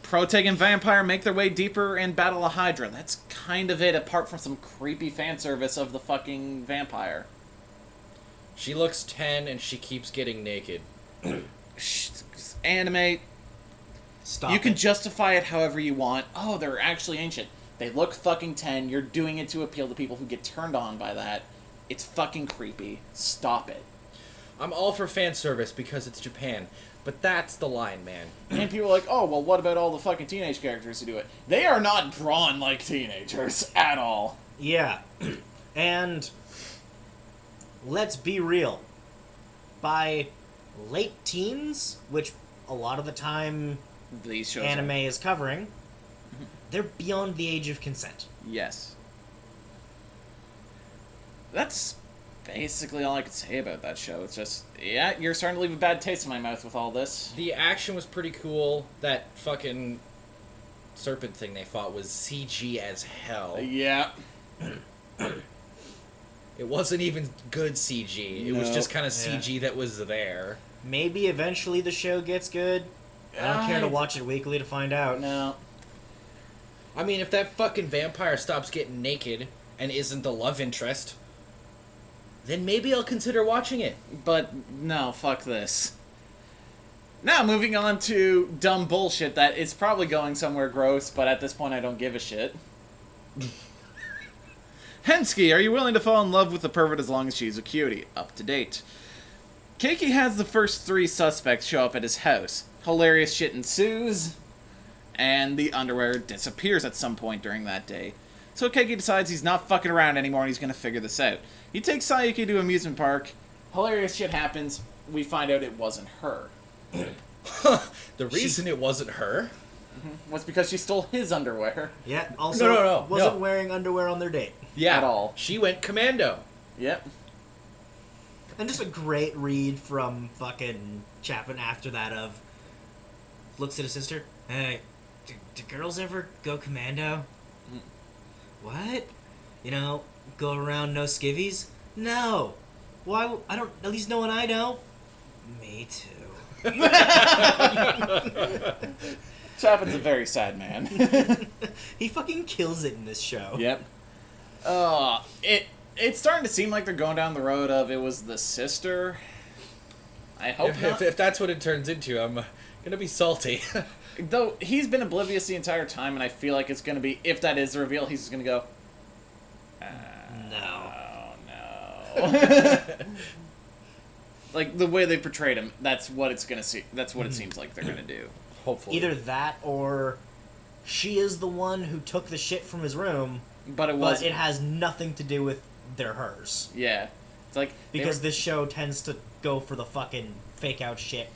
Protag and Vampire make their way deeper and battle a Hydra. That's kind of it, apart from some creepy fan service of the fucking vampire. She looks 10 and she keeps getting naked. Anime, Stop. you can it. justify it however you want. Oh, they're actually ancient. They look fucking 10. You're doing it to appeal to people who get turned on by that. It's fucking creepy. Stop it. I'm all for fan service because it's Japan, but that's the line, man. And people are like, oh, well, what about all the fucking teenage characters who do it? They are not drawn like teenagers at all. Yeah, and let's be real. By late teens, which a lot of the time These shows anime are. is covering, they're beyond the age of consent. Yes. That's basically all I could say about that show. It's just, yeah, you're starting to leave a bad taste in my mouth with all this. The action was pretty cool. That fucking serpent thing they fought was CG as hell. Yeah. It wasn't even good CG. It was No. just kind of CG that was there. Maybe eventually the show gets good. I don't care to watch it weekly to find out. No. I mean, if that fucking vampire stops getting naked and isn't the love interest, then maybe I'll consider watching it. But, no, fuck this. Now, moving on to dumb bullshit that is probably going somewhere gross, but at this point I don't give a shit. Hensky, are you willing to fall in love with the pervert as long as she's a cutie? Up to date. Keiki has the first 3 suspects show up at his house. Hilarious shit ensues, and the underwear disappears at some point during that day. So Keiki decides he's not fucking around anymore and he's gonna figure this out. He takes Sayuki to an amusement park. Hilarious shit happens. We find out it wasn't her. The reason it wasn't her? Was because she stole his underwear. Yeah, also No, wasn't no. wearing underwear on their date. Yeah. At all. She went commando. Yep. And just a great read from fucking Chapman after that of looks at his sister. Hey, do girls ever go commando? What? You know, go around no skivvies? No. Why? I don't. At least no one I know. Me too. Chapin's a very sad man. He fucking kills it in this show. Yep. It's starting to seem like they're going down the road of it was the sister. I hope not. If that's what it turns into, I'm gonna be salty. Though he's been oblivious the entire time, and I feel like it's gonna be, if that is the reveal, he's just gonna go, No. no. Like the way they portrayed him, that's what it's gonna see. That's what it seems like they're gonna do. Hopefully. Either that or she is the one who took the shit from his room, But but it has nothing to do with they're hers. Yeah. It's like Because this show tends to go for the fucking fake out shit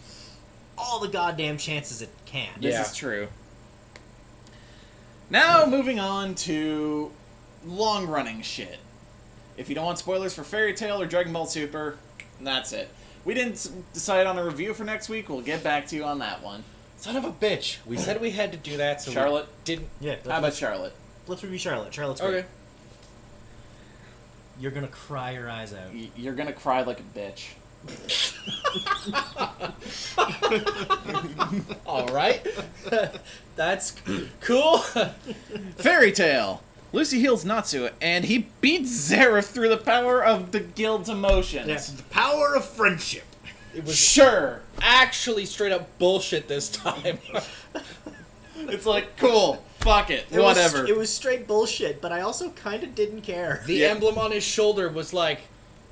all the goddamn chances it can. This Yeah. is true. Now, moving on to long-running shit. If you don't want spoilers for Fairy Tail or Dragon Ball Super, that's it. We didn't decide on a review for next week. We'll get back to you on that one. Son of a bitch. We said we had to do that, so Charlotte? we didn't. Yeah. How about Charlotte? Let's review Charlotte. Charlotte's great. Okay. You're gonna cry your eyes out. You're gonna cry like a bitch. All right. That's cool. Fairy Tail. Lucy heals Natsu, and he beats Zareth through the power of the guild's emotions. Yeah, the power of friendship. It was Sure. actually straight up bullshit this time. It's like, cool. Fuck it. Whatever. It was straight bullshit, but I also kind of didn't care. The Yeah. emblem on his shoulder was like,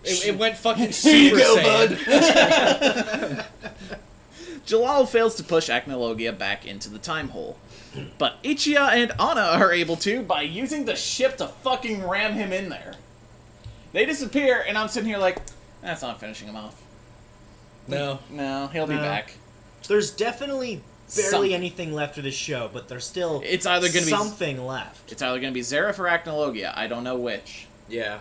it went fucking Here you Super go, Saiyan. Jalal fails to push Acnologia back into the time hole. But Ichiya and Anna are able to by using the ship to fucking ram him in there. They disappear, and I'm sitting here like, that's not finishing him off. No. No, he'll be No. back. There's definitely barely Something. anything left of this show, but there's still It's either gonna be something left. It's either going to be Zareth or Acnologia. I don't know which. Yeah.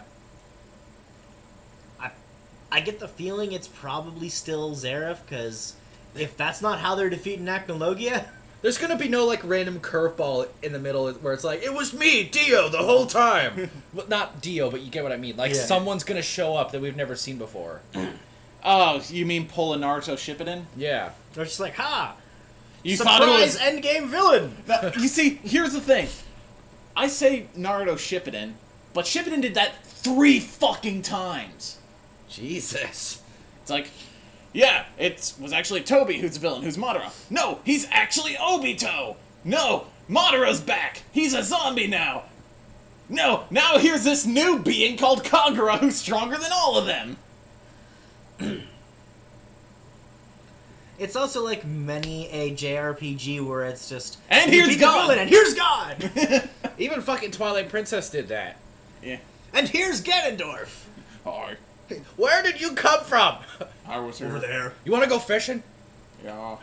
I get the feeling it's probably still Zareth, because if that's not how they're defeating Acnologia, There's gonna be no like random curveball in the middle where it's like, it was me, Dio, the whole time. Well, not Dio, but you get what I mean. Like Yeah. someone's gonna show up that we've never seen before. Oh, you mean pull a Naruto Shippuden? Yeah. they're just like, ha! You thought it was... Surprise endgame villain! Now, you see, here's the thing. I say Naruto Shippuden, but Shippuden did that 3 fucking times. Jesus. It's like, yeah, it was actually Toby who's the villain, who's Madara. No, he's actually Obito. No, Madara's back. He's a zombie now. No, now here's this new being called Kagura who's stronger than all of them. It's also like many a JRPG where it's just, And you here's beat the God. villain, and here's God! Even fucking Twilight Princess did that. Yeah. And here's Ganondorf! Hi. Where did you come from? I was here. Over there. You want to go fishing? Yeah.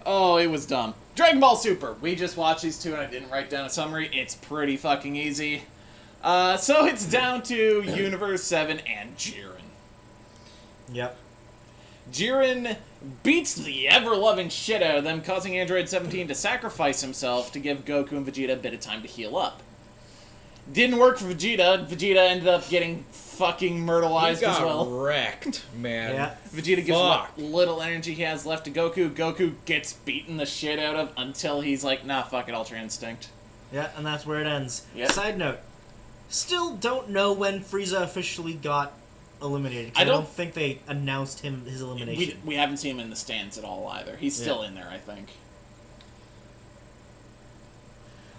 Oh, it was dumb. Dragon Ball Super. We just watched these two and I didn't write down a summary. It's pretty fucking easy. So it's down to Universe 7 and Jiren. Yep. Jiren beats the ever-loving shit out of them, causing Android 17 to sacrifice himself to give Goku and Vegeta a bit of time to heal up. Didn't work for Vegeta. Vegeta ended up getting fucking myrtleized He got as well. wrecked, man. Yeah. Vegeta gives Fuck. what little energy he has left to Goku. Goku gets beaten the shit out of until he's like, nah, fuck it, Ultra Instinct. Yeah, and that's where it ends. Yep. Side note. Still don't know when Frieza officially got eliminated. 'Cause I I don't don't- think they announced his elimination. We haven't seen him in the stands at all either. He's still in there, I think.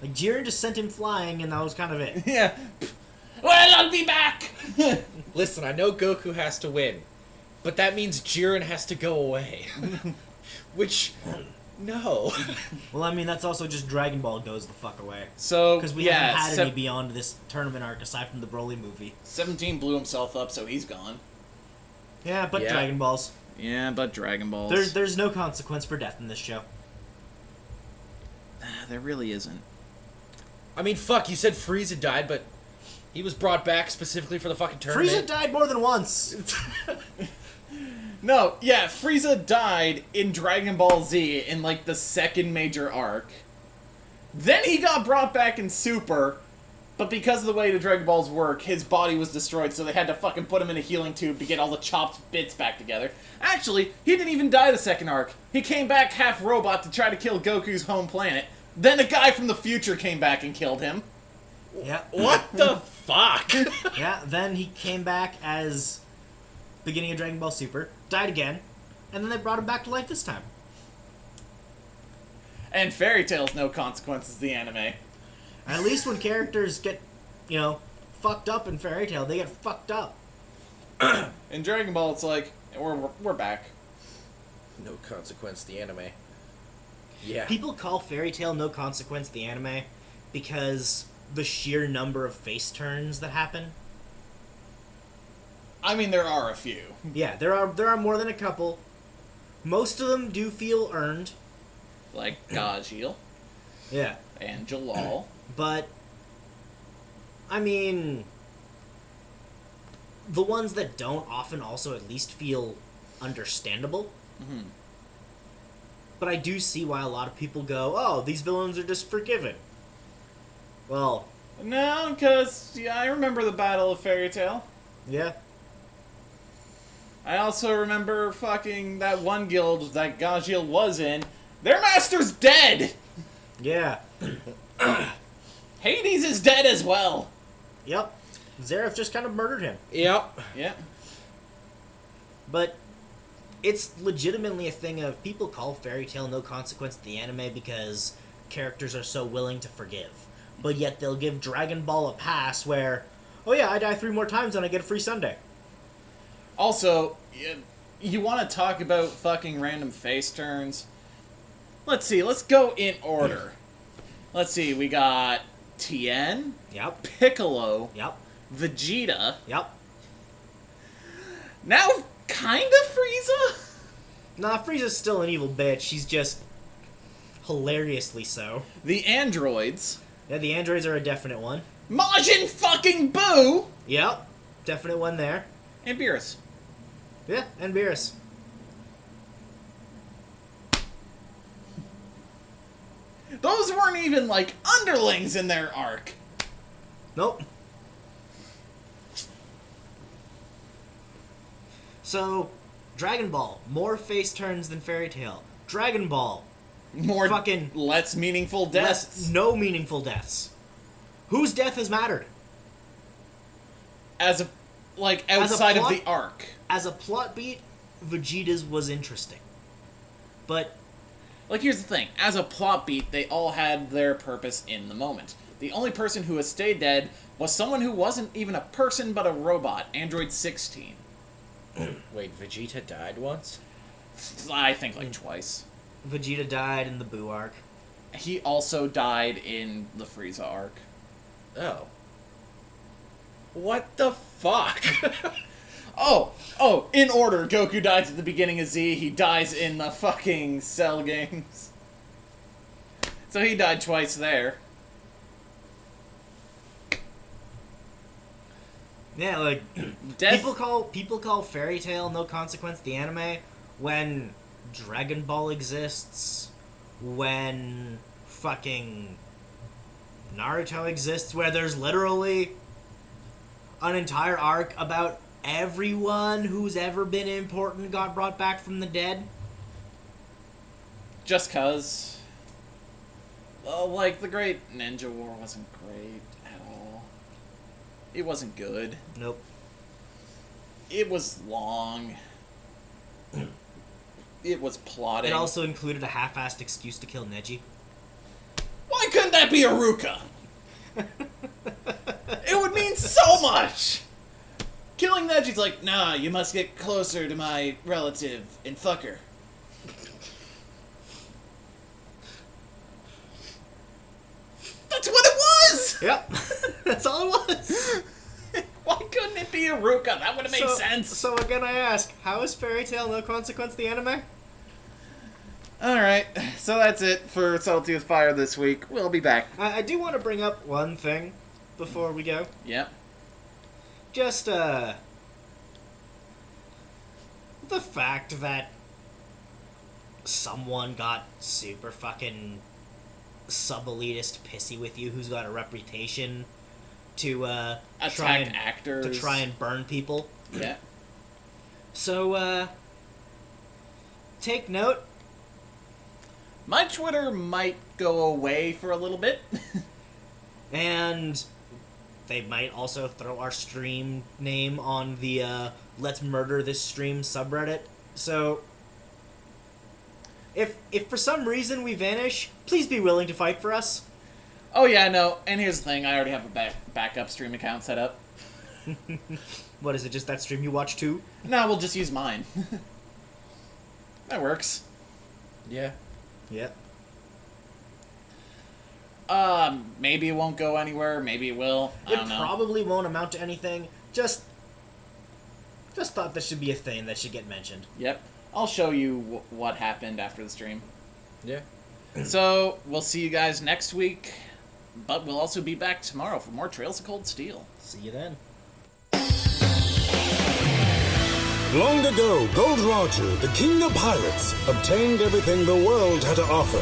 Like, Jiren just sent him flying, and that was kind of it. Yeah. Well, I'll be back! Listen, I know Goku has to win, but that means Jiren has to go away. Which, no. Well, I mean, that's also just Dragon Ball goes the fuck away. So, Because we yeah, haven't had any beyond this tournament arc aside from the Broly movie. 17 blew himself up, so he's gone. Yeah, but Yeah. Dragon Balls. Yeah, but Dragon Balls. There's no consequence for death in this show. There really isn't. I mean, fuck, you said Frieza died, but he was brought back specifically for the fucking tournament. Frieza died more than once. No, yeah, Frieza died in Dragon Ball Z in, like, the second major arc. Then he got brought back in Super, but because of the way the Dragon Balls work, his body was destroyed, so they had to fucking put him in a healing tube to get all the chopped bits back together. Actually, he didn't even die the second arc. He came back half robot to try to kill Goku's home planet. Then a guy from the future came back and killed him. Yeah. What the fuck? Yeah, then he came back as beginning of Dragon Ball Super, died again, and then they brought him back to life this time. And Fairy Tail's No Consequences, the anime. And at least when characters get, fucked up in Fairy Tail, they get fucked up. In Dragon Ball, it's like, we're back. No Consequence, the anime. Yeah. People call Fairy Tail No Consequence the anime because the sheer number of face turns that happen. I mean, there are a few. Yeah, there are more than a couple. Most of them do feel earned. Like Gajeel Yeah. and Jalal. But, I mean, the ones that don't often also at least feel understandable. Mm-hmm. But I do see why a lot of people go, oh, these villains are just forgiven. Well, No, because, I remember the Battle of Fairy Tail. yeah. I also remember fucking that one guild that Gajeel was in. Their master's dead! Yeah. Hades is dead as well. Yep. Zareth just kind of murdered him. Yep. Yeah. But it's legitimately a thing of people call Fairy Tail No Consequence the anime because characters are so willing to forgive. But yet they'll give Dragon Ball a pass where, oh yeah, I die 3 more times and I get a free Sunday. Also, you want to talk about fucking random face turns? Let's see, let's go in order. Let's see, we got Tien, Yep. Piccolo, Yep. Vegeta, Yep. now kinda Frieza? Nah, Frieza's still an evil bitch. She's just hilariously so. The androids, Yeah, the androids are a definite one. Majin fucking Buu, Yep. Definite one there. and Beerus. Yeah, and Beerus. Those weren't even, like, underlings in their arc. Nope. So, Dragon Ball, more face turns than Fairy Tail. Dragon Ball, More Fucking less meaningful deaths. no meaningful deaths. Whose death has mattered? As a, like, As a outside of plot- the arc. As a plot beat, Vegeta's was interesting. But, Like, here's the thing. As a plot beat, they all had their purpose in the moment. The only person who has stayed dead was someone who wasn't even a person but a robot, Android 16. Wait, Vegeta died once? I think, like, twice. Vegeta died in the Buu arc. He also died in the Frieza arc. Oh. What the fuck? Oh, in order. Goku dies at the beginning of Z. He dies in the fucking Cell games. So he died twice there. Yeah, like Death. people call Fairy Tail No Consequence the anime when Dragon Ball exists, when fucking Naruto exists, where there's literally an entire arc about everyone who's ever been important got brought back from the dead. Just cause. Like, the Great Ninja War wasn't great at all. It wasn't good. Nope. It was long. It was plotting. It also included a half-assed excuse to kill Neji. Why couldn't that be Aruka? It would mean so much! Killing Neji's like, nah, you must get closer to my relative and fuck her. That's what it was! Yep. That's all it was. Why couldn't it be Aruka? That would have made sense. So again I ask, how is Fairy Tail No Consequence the anime? Alright, so that's it for Subtlety with Fire this week. We'll be back. I do want to bring up one thing before we go. Yep. Just, the fact that someone got super fucking sub-elitist pissy with you who's got a reputation to Attack actors. to try and burn people. Yeah. So take note. My Twitter might go away for a little bit. And they might also throw our stream name on the Let's Murder This Stream subreddit. So, if for some reason we vanish, please be willing to fight for us. Oh yeah, no. And here's the thing: I already have a backup stream account set up. What is it? Just that stream you watch too? No, we'll just use mine. That works. Yeah. Yep. Maybe it won't go anywhere. Maybe it will. I don't It know. probably won't amount to anything. Just thought this should be a thing that should get mentioned. Yep. I'll show you what happened after the stream. Yeah. So, we'll see you guys next week, but we'll also be back tomorrow for more Trails of Cold Steel. See you then. Long ago, Gold Roger, the king of pirates, obtained everything the world had to offer